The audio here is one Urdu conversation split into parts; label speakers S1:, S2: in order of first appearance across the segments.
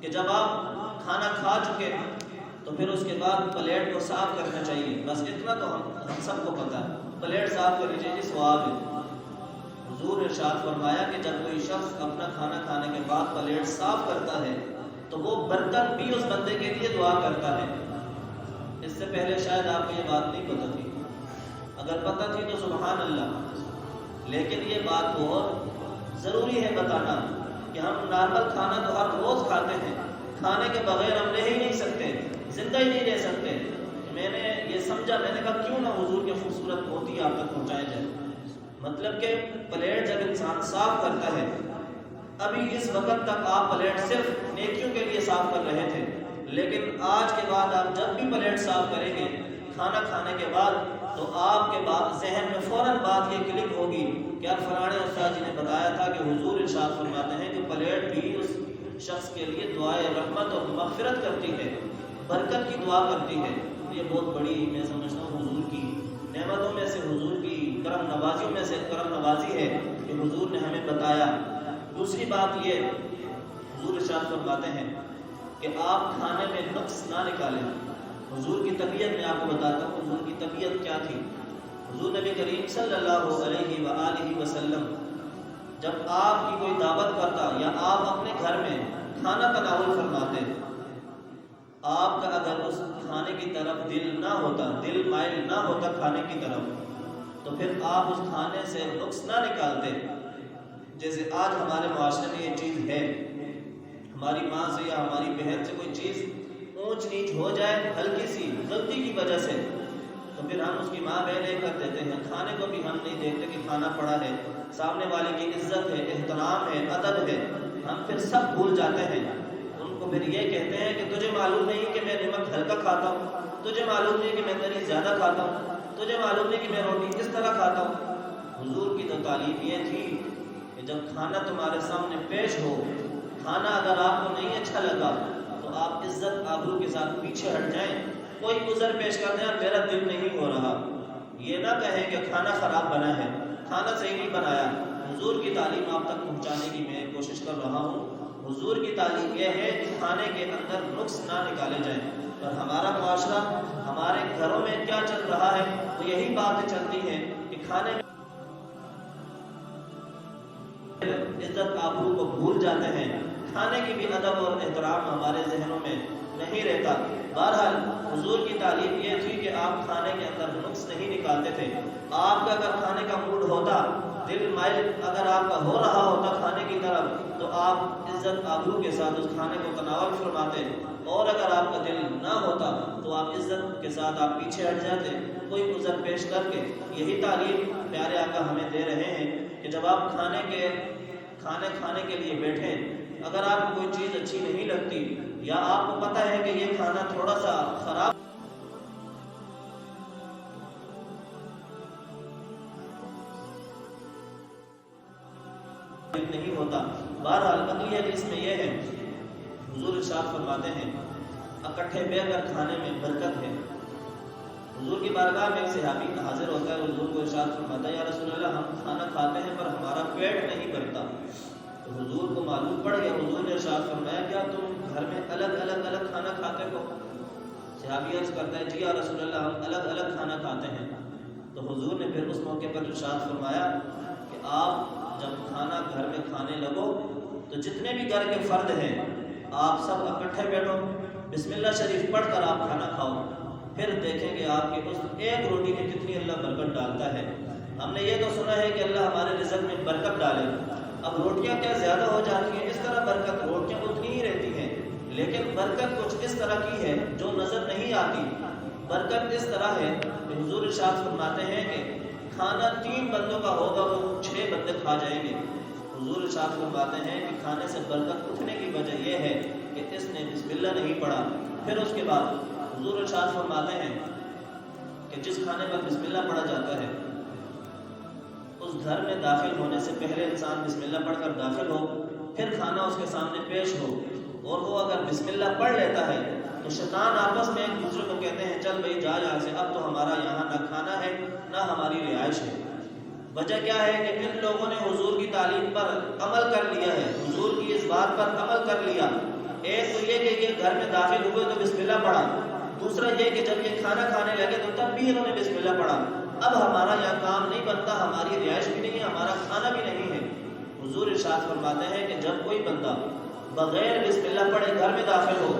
S1: کہ جب آپ کھانا کھا چکے تو پھر اس کے بعد پلیٹ کو صاف کرنا چاہیے، بس اتنا تو ہم سب کو پتہ ہے، پلیٹ صاف کرنی چاہیے، ثواب ہے۔ حضور ارشاد فرمایا کہ جب کوئی شخص اپنا کھانا کھانے کے بعد پلیٹ صاف کرتا ہے تو وہ برکت بھی اس بندے کے لیے دعا کرتا ہے۔ اس سے پہلے شاید آپ کو یہ بات نہیں پتہ تھی، اگر پتہ تھی تو سبحان اللہ، لیکن یہ بات بہت ضروری ہے بتانا کہ ہم نارمل کھانا تو ہر روز کھاتے ہیں، کھانے کے بغیر ہم رہ ہی نہیں سکتے، زندہ ہی نہیں رہ سکتے۔ میں نے یہ سمجھا، میں نے کہا کیوں نہ حضور کے خوبصورت موتی آپ تک پہنچائے جائے۔ مطلب کہ پلیٹ جب انسان صاف کرتا ہے، ابھی اس وقت تک آپ پلیٹ صرف نیکیوں کے لیے صاف کر رہے تھے، لیکن آج کے بعد آپ جب بھی پلیٹ صاف کریں گے کھانا کھانے کے بعد، تو آپ کے بعد ذہن میں فوراً بات یہ کلک ہوگی کہ یار فلانے استاد جی نے بتایا تھا کہ حضور ارشاد فرماتے ہیں کہ پلیٹ بھی اس شخص کے لیے دعائے رحمت اور مغفرت کرتی ہے، برکت کی دعا کرتی ہے۔ یہ بہت بڑی میں سمجھتا ہوں حضور کی نعمتوں میں سے، حضور کی کرم نوازیوں میں سے کرم نوازی ہے کہ حضور نے ہمیں بتایا۔ دوسری بات یہ، حضور ارشاد فرماتے ہیں کہ آپ کھانے میں نقص نہ نکالیں۔ حضور کی طبیعت میں آپ کو بتاتا ہوں حضور کی طبیعت کیا تھی۔ حضور نبی کریم صلی اللہ علیہ وآلہ وسلم جب آپ کی کوئی دعوت کرتا یا آپ اپنے گھر میں کھانا تناول فرماتے، آپ کا اگر اس کھانے کی طرف دل نہ ہوتا، دل مائل نہ ہوتا کھانے کی طرف، تو پھر آپ اس کھانے سے نقص نہ نکالتے۔ جیسے آج ہمارے معاشرے میں یہ چیز ہے، ہماری ماں سے یا ہماری بہن سے کوئی چیز اونچ نیچ ہو جائے ہلکی سی غلطی کی وجہ سے، تو پھر ہم اس کی ماں بہن یہ کر دیتے ہیں، کھانے کو بھی ہم نہیں دیکھتے کہ کھانا پڑا ہے، سامنے والے کی عزت ہے، احترام ہے، ادب ہے، ہم پھر سب بھول جاتے ہیں۔ ان کو پھر یہ کہتے ہیں کہ تجھے معلوم نہیں کہ میں نمک ہلکا کھاتا ہوں، تجھے معلوم نہیں کہ میں تری زیادہ کھاتا ہوں، تجھے معلوم نہیں کہ میں روٹی کس طرح کھاتا ہوں۔ حضور کی تو تعلیم یہ تھی کہ جب کھانا تمہارے سامنے پیش ہو، کھانا اگر آپ کو نہیں اچھا لگا تو آپ عزت آبرو کے ساتھ پیچھے ہٹ جائیں، کوئی عذر پیش کر دیں، میرا دل نہیں ہو رہا، یہ نہ کہیں کہ کھانا خراب بنا ہے، کھانا صحیح نہیں بنایا۔ حضور کی تعلیم آپ تک پہنچانے کی میں کوشش کر رہا ہوں۔ حضور کی تعلیم یہ ہے کہ کھانے کے اندر نقص نہ نکالے جائیں، اور ہمارا معاشرہ، ہمارے گھروں میں کیا چل رہا ہے، وہ یہی باتیں چلتی ہیں کہ کھانے میں عزت آبرو کو بھول جاتے ہیں، کھانے کی بھی ادب اور احترام ہمارے ذہنوں میں نہیں رہتا۔ بہرحال حضور کی تعلیم یہ تھی کہ آپ کھانے کے اندر نقص نہیں نکالتے تھے۔ آپ کا اگر کھانے کا موڈ ہوتا، دل مائل اگر آپ کا ہو رہا ہوتا کھانے کی طرف، تو آپ عزت آبرو کے ساتھ اس کھانے کو تناول فرماتے، اور اگر آپ کا دل نہ ہوتا تو آپ عزت کے ساتھ آپ پیچھے ہٹ جاتے، کوئی عذر پیش کر کے۔ یہی تعلیم پیارے آقا ہمیں دے رہے ہیں کہ جب آپ کھانے کھانے کے لیے بیٹھیں، اگر آپ کو کوئی چیز اچھی نہیں لگتی یا آپ کو پتہ ہے کہ یہ کھانا تھوڑا سا خراب نہیں ہوتا، بہرحال اگلی حدیث میں یہ ہے، حضور ارشاد فرماتے ہیں اکٹھے بیٹھ کر کھانے میں برکت ہے۔ حضور کی بارگاہ میں ایک صحابی حاضر ہوتا ہے، حضور کو ارشاد فرماتا ہے یا رسول اللہ ہم کھانا کھاتے ہیں پر ہمارا پیٹ نہیں بھرتا۔ تو حضور کو معلوم پڑ گیا، حضور نے ارشاد فرمایا کیا تم گھر میں الگ کھانا کھاتے ہو؟ صحابی عرض کرتا ہے جی یا رسول اللہ ہم الگ کھانا کھاتے ہیں۔ تو حضور نے پھر اس موقع پر ارشاد فرمایا کہ آپ جب کھانا گھر میں کھانے لگو تو جتنے بھی گھر کے فرد ہیں آپ سب اکٹھے بیٹھو، بسم اللہ شریف پڑھ کر آپ کھانا کھاؤ، پھر دیکھیں گے آپ کے اس ایک روٹی میں کتنی اللہ برکت ڈالتا ہے۔ ہم نے یہ تو سنا ہے کہ اللہ ہمارے رزق میں برکت ڈالے، اب روٹیاں کیا زیادہ ہو جاتی ہیں، اس طرح برکت روٹیاں اتنی ہی رہتی ہیں، لیکن برکت کچھ اس طرح کی ہے جو نظر نہیں آتی۔ برکت اس طرح ہے کہ حضور ارشاد فرماتے ہیں کہ کھانا 3 بندوں کا ہوگا وہ 6 بندے کھا جائیں گے۔ حضور ارشاد فرماتے ہیں کہ کھانے سے برکت اٹھنے کی وجہ یہ ہے کہ اس نے بسم اللہ نہیں پڑھا۔ پھر اس کے بعد حضور ارشاد فرماتے ہیں کہ جس کھانے پر بسم اللہ پڑھا جاتا ہے اس گھر میں داخل ہونے سے پہلے انسان بسم اللہ پڑھ کر داخل ہو، پھر کھانا اس کے سامنے پیش ہو، اور وہ اگر بسم اللہ پڑھ لیتا ہے تو شیطان آپس میں ایک دوسرے کو کہتے ہیں چل بھائی جا یہاں سے، اب تو ہمارا یہاں نہ کھانا ہے نہ ہماری رہائش ہے۔ وجہ کیا ہے کہ ان لوگوں نے حضور کی تعلیم پر عمل کر لیا ہے، حضور کی اس بات پر عمل کر لیا، ایک تو یہ کہ یہ گھر میں داخل ہوئے تو بسم اللہ پڑھا، دوسرا یہ کہ جب یہ کھانا کھانے لگے تو تب بھی انہوں نے بسم اللہ پڑھا۔ اب ہمارا یہاں کام نہیں بنتا، ہماری رہائش بھی نہیں ہے، ہمارا کھانا بھی نہیں ہے۔ حضور ارشاد فرماتے ہیں کہ جب کوئی بندہ بغیر بسم اللہ پڑھے گھر میں داخل ہو،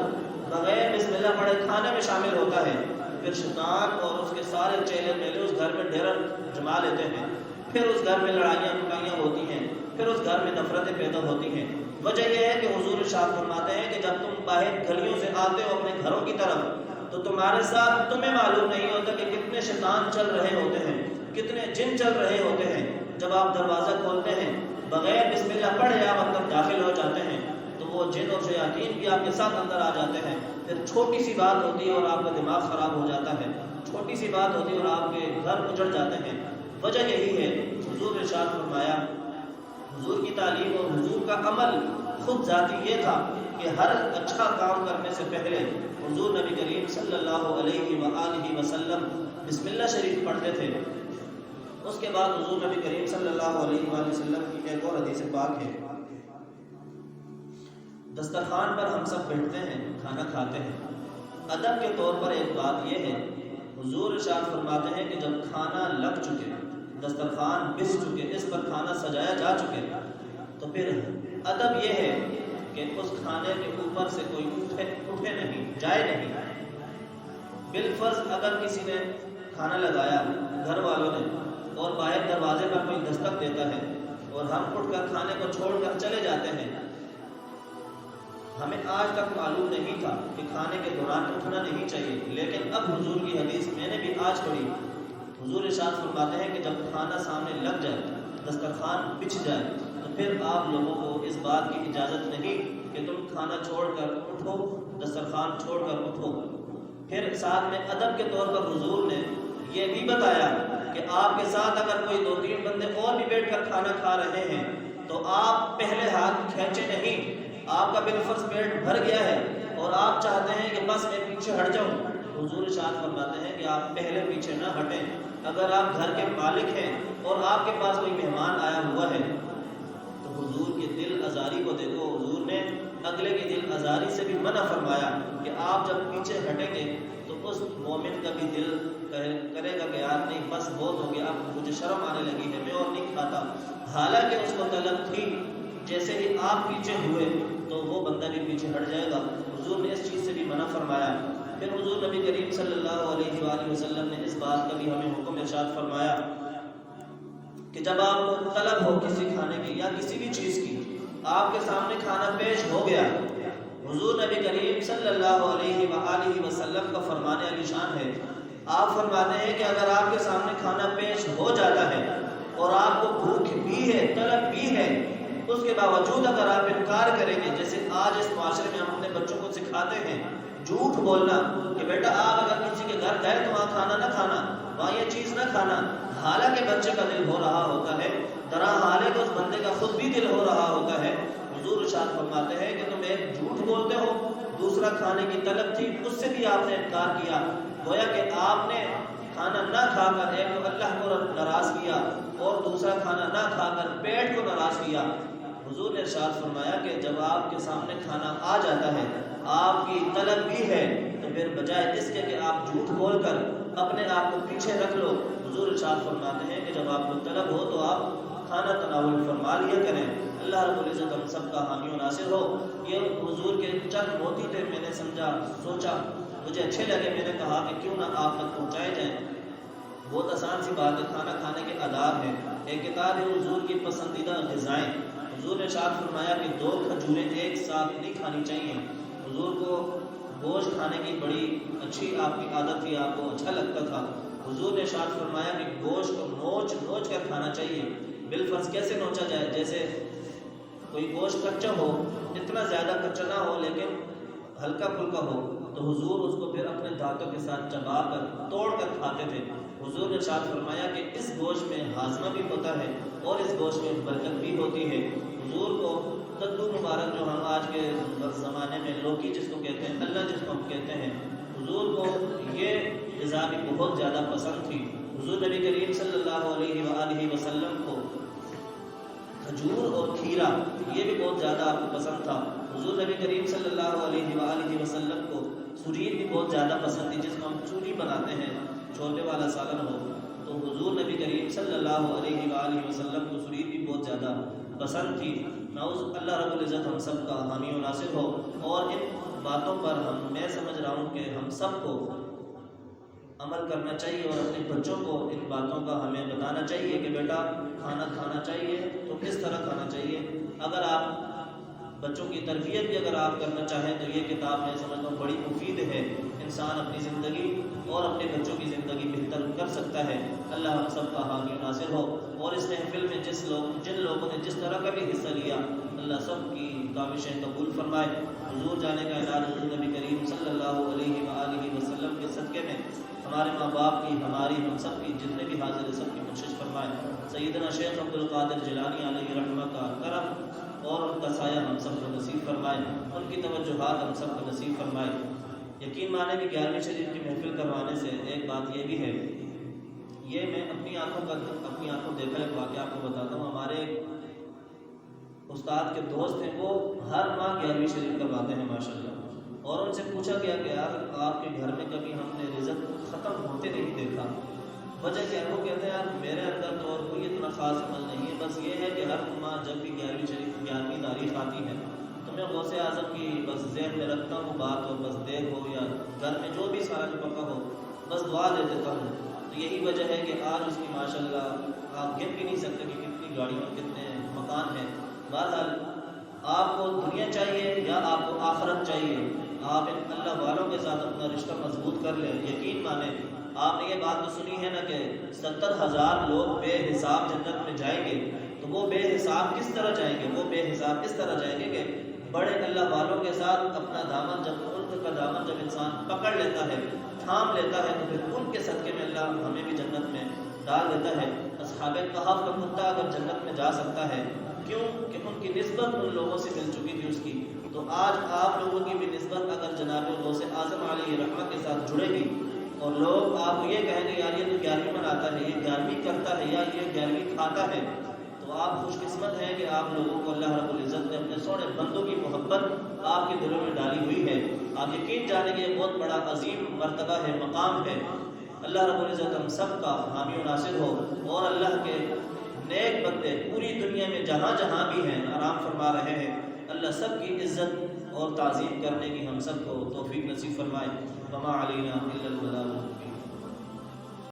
S1: بغیر بسم اللہ پڑھے کھانے میں شامل ہوتا ہے، پھر شیطان اور اس کے سارے چیلے میلے اس گھر میں ڈیرا جما لیتے ہیں، پھر اس گھر میں لڑائیاں لڑائیاں ہوتی ہیں، پھر اس گھر میں نفرتیں پیدا ہوتی ہیں۔ وجہ یہ ہے کہ حضور ارشاد فرماتے ہیں کہ جب تم باہر گلیوں سے آتے ہو اپنے گھروں کی طرف تو تمہارے ساتھ تمہیں معلوم نہیں ہوتا کہ کتنے شیطان چل رہے ہوتے ہیں، کتنے جن چل رہے ہوتے ہیں۔ جب آپ دروازہ کھولتے ہیں بغیر بسم اللہ پڑھے آپ اندر داخل ہو جاتے ہیں تو وہ جن اور شیاطین بھی آپ کے ساتھ اندر آ جاتے ہیں۔ پھر چھوٹی سی بات ہوتی ہے اور آپ کا دماغ خراب ہو جاتا ہے، چھوٹی سی بات ہوتی ہے اور آپ کے گھر اجڑ جاتے ہیں۔ وجہ یہی ہے، حضور ارشاد فرمایا، حضور کی تعلیم اور حضور کا عمل خود ذاتی یہ تھا کہ ہر اچھا کام کرنے سے پہلے حضور نبی کریم صلی اللہ علیہ وآلہ وسلم بسم اللہ شریف پڑھتے تھے۔ اس کے بعد حضور نبی کریم صلی اللہ علیہ وآلہ وسلم کی ایک اور حدیث پاک ہے، دسترخوان پر ہم سب بیٹھتے ہیں، کھانا کھاتے ہیں، ادب کے طور پر ایک بات یہ ہے، حضور ارشاد فرماتے ہیں کہ جب کھانا لگ چکے، دسترخوان بچھ چکے، اس پر کھانا سجایا جا چکے، تو پھر ادب یہ ہے کہ اس کھانے کے اوپر سے کوئی اٹھے نہیں، جائے نہیں۔ بالفرض اگر کسی نے کھانا لگایا گھر والوں نے اور باہر دروازے پر کوئی دستک دیتا ہے اور ہم اٹھ کر کھانے کو چھوڑ کر چلے جاتے ہیں، ہمیں آج تک معلوم نہیں تھا کہ کھانے کے دوران اٹھنا نہیں چاہیے، لیکن اب حضور کی حدیث میں نے بھی آج پڑھی، حضور ارشاد فرماتے ہیں کہ جب کھانا سامنے لگ جائے، دسترخوان بچھ جائے، تو پھر آپ لوگوں کو اس بات کی اجازت نہیں کہ تم کھانا چھوڑ کر اٹھو، دسترخوان چھوڑ کر اٹھو۔ پھر ساتھ میں ادب کے طور پر حضور نے یہ بھی بتایا کہ آپ کے ساتھ اگر کوئی دو تین بندے اور بھی بیٹھ کر کھانا کھا رہے ہیں تو آپ پہلے ہاتھ کھینچے نہیں۔ آپ کا بالفرض پیٹ بھر گیا ہے اور آپ چاہتے ہیں کہ بس میں پیچھے ہٹ جاؤں، حضور ارشاد فرماتے ہیں کہ آپ پہلے پیچھے نہ ہٹیں۔ اگر آپ گھر کے مالک ہیں اور آپ کے پاس کوئی مہمان آیا ہوا ہے تو حضور کی دل آزاری کو دیکھو، حضور نے اگلے کی دل آزاری سے بھی منع فرمایا کہ آپ جب پیچھے ہٹیں گے تو اس مومن کا بھی دل کرے گا کہ یار نہیں بس بہت ہو گیا، اب مجھے شرم آنے لگی ہے، میں اور نہیں کھاتا، حالانکہ اس کو طلب تھی۔ جیسے ہی آپ پیچھے ہوئے تو وہ بندہ بھی پیچھے ہٹ جائے گا، حضور نے اس چیز سے بھی منع فرمایا۔ پھر حضور نبی کریم صلی اللہ علیہ وآلہ وسلم نے اس بات کا بھی ہمیں حکم ارشاد فرمایا کہ جب آپ کو طلب ہو کسی کھانے کی یا کسی بھی چیز کی، آپ کے سامنے کھانا پیش ہو گیا، حضور نبی کریم صلی اللہ علیہ وآلہ وسلم کا فرمان علی شان ہے، آپ فرماتے ہیں کہ اگر آپ کے سامنے کھانا پیش ہو جاتا ہے اور آپ کو بھوک بھی ہے، طلب بھی ہے، اس کے باوجود اگر آپ انکار کریں گے، جیسے آج اس معاشرے میں ہم اپنے بچوں کو سکھاتے ہیں جھوٹ بولنا کہ بیٹا آپ اگر کسی کے گھر گئے تو وہاں کھانا نہ کھانا، وہاں یہ چیز نہ کھانا، حالانکہ بچے کا دل ہو رہا ہوتا ہے، درا حالے کہ اس بندے کا خود بھی دل ہو رہا ہوتا ہے۔ حضور ارشاد فرماتے ہیں کہ تم ایک جھوٹ بولتے ہو، دوسرا کھانے کی طلب تھی اس سے بھی آپ نے انکار کیا، گویا کہ آپ نے کھانا نہ کھا کر ایک تو اللہ کو ناراض کیا اور دوسرا کھانا نہ کھا کر پیٹ کو ناراض کیا۔ حضور نے ارشاد فرمایا کہ جب آپ کے سامنے کھانا آ جاتا ہے، آپ کی طلب بھی ہے، تو پھر بجائے اس کے کہ آپ جھوٹ بول کر اپنے آپ کو پیچھے رکھ لو، حضور ارشاد فرماتے ہیں کہ جب آپ کو طلب ہو تو آپ کھانا تناول فرما لیا کریں۔ اللہ رب العزت ہم سب کا حامی و ناصر ہو۔ یہ حضور کے چند موتی تھے، میں نے سمجھا، سوچا، مجھے اچھے لگے، میں نے کہا کہ کیوں نہ آپ تک پہنچائے جائیں۔ بہت آسان سی بات ہے، کھانا کھانے کے آداب ہیں۔ ایک کتاب ہے حضور کی پسندیدہ غذائیں، حضور نے ارشاد فرمایا کہ 2 کھجوریں ایک ساتھ نہیں کھانی چاہیے۔ حضور کو گوشت کھانے کی بڑی اچھی آپ کی عادت تھی، آپ کو اچھا لگتا تھا۔ حضور نے ارشاد فرمایا کہ گوشت کو نوچ نوچ کر کھانا چاہیے۔ بالفرض کیسے نوچا جائے؟ جیسے کوئی گوشت کچا ہو، اتنا زیادہ کچا نہ ہو لیکن ہلکا پھلکا ہو، تو حضور اس کو پھر اپنے دانتوں کے ساتھ چبا کر توڑ کر کھاتے تھے۔ حضور نے ارشاد فرمایا کہ اس گوشت میں ہاضمہ بھی ہوتا ہے اور اس گوشت میں برکت بھی ہوتی ہے۔ حضور کو کدو مبارک جو ہم آج کے زمانے میں لوکی جس کو کہتے ہیں، اللہ جس کو ہم کہتے ہیں، حضور کو یہ غذا بھی بہت زیادہ پسند تھی۔ حضور نبی کریم صلی اللہ علیہ وآلہ وسلم کو کھجور اور کھیرا یہ بھی بہت زیادہ آپ کو پسند تھا۔ حضور نبی کریم صلی اللہ علیہ وآلہ وسلم کو سریر بھی بہت زیادہ پسند تھی، جس کو ہم چوری بناتے ہیں، چھولے والا سالن ہو، تو حضور نبی کریم صلی اللہ علیہ وآلہ وسلم کو سریر بھی بہت زیادہ پسند تھی۔ نعوذ اللہ رب العزت ہم سب کا حامی و ناصر ہو، اور ان باتوں پر میں سمجھ رہا ہوں کہ ہم سب کو عمل کرنا چاہیے، اور اپنے بچوں کو ان باتوں کا ہمیں بتانا چاہیے کہ بیٹا کھانا کھانا چاہیے تو کس طرح کھانا چاہیے۔ اگر آپ بچوں کی تربیت بھی اگر آپ کرنا چاہیں تو یہ کتاب میں سمجھتا ہوں بڑی مفید ہے، انسان اپنی زندگی اور اپنے بچوں کی زندگی بہتر کر سکتا ہے۔ اللہ ہم سب کا حامی و ناصر ہو، اور اس محفل میں جن لوگوں نے جس طرح کا بھی حصہ لیا، اللہ سب کی کاوشیں قبول فرمائے۔ حضور جانے کا اعلان حضور نبی کریم صلی اللہ علیہ وآلہ وسلم کے صدقے میں ہمارے ماں باپ کی، ہماری، ہم سب کی، جتنے بھی حاضر ہیں سب کی بخشش فرمائے۔ سیدنا شیخ عبد القادر جیلانی علیہ رحمہ کا کرم اور ان کا سایہ ہم سب کو نصیب فرمائے، ان کی توجہات ہم سب کو نصیب فرمائے۔ یقین مانے بھی 11ویں شریف کی محفل کروانے سے ایک بات یہ بھی ہے، یہ میں اپنی آنکھوں دیکھا ایک واقعہ آپ کو بتاتا ہوں۔ ہمارے استاد کے دوست ہیں، وہ ہر ماہ 11ویں شریف کرواتے ہیں ماشاءاللہ، اور ان سے پوچھا گیا کہ یار آپ کے گھر میں کبھی ہم نے رزق ختم ہوتے نہیں دیکھا، وجہ کیا ہے؟ وہ کہتے ہیں یار میرے اندر تو اور کوئی اتنا خاص عمل نہیں ہے، بس یہ ہے کہ ہر ماہ جب بھی 11ویں شریف 11ویں تاریخ آتی ہے تو میں غوث اعظم کی بس ذہن میں رکھتا ہوں بات، اور بس دیکھ ہو یا گھر میں جو بھی سارا پکا ہو بس دعا دے دیتا ہوں۔ تو یہی وجہ ہے کہ آج اس کی ماشاءاللہ آپ گن بھی نہیں سکتے کہ کتنی گاڑیاں کتنے مکان ہیں۔ بہرحال آپ کو دنیا چاہیے یا آپ کو آخرت چاہیے، آپ ان اللہ والوں کے ساتھ اپنا رشتہ مضبوط کر لیں۔ یقین مانیں، آپ نے یہ بات تو سنی ہے نا کہ 70,000 لوگ بے حساب جنت میں جائیں گے، تو وہ بے حساب کس طرح جائیں گے؟ وہ بے حساب اس طرح جائیں گے کہ بڑے اللہ والوں کے ساتھ اپنا دامن، جب ان کا دامن جب انسان پکڑ لیتا ہے، تھام لیتا ہے، تو پھر ان کے صدقے میں اللہ ہمیں بھی جنت میں ڈال دیتا ہے۔ اصحاب کہف کا کتا اگر جنت میں جا سکتا ہے، کیوں کہ ان کی نسبت ان لوگوں سے مل چکی تھی اس کی، تو آج آپ لوگوں کی بھی نسبت اگر جناب غوث اعظم علیہ رحمہ کے ساتھ جڑے گی، اور لوگ آپ کو یہ کہیں گے یار یہ تو 11ویں مناتا ہے، یہ 11ویں کرتا ہے، یا یہ 11ویں کھاتا ہے، تو آپ خوش قسمت ہیں کہ آپ لوگوں کو اللہ رب العزت نے اپنے سونے بندوں کی محبت آپ کے دلوں میں ڈالی ہوئی ہے۔ آپ یقین جانیں کہ یہ بہت بڑا عظیم مرتبہ ہے، مقام ہے۔ اللہ رب العزت ہم سب کا حامی و ناصر ہو، اور اللہ کے نیک بندے پوری دنیا میں جہاں جہاں بھی ہیں آرام فرما رہے ہیں، اللہ سب کی عزت اور تعظیم کرنے کی ہم سب کو توفیق نصیب فرمائے۔ وما علینا الا البلاغ المبین۔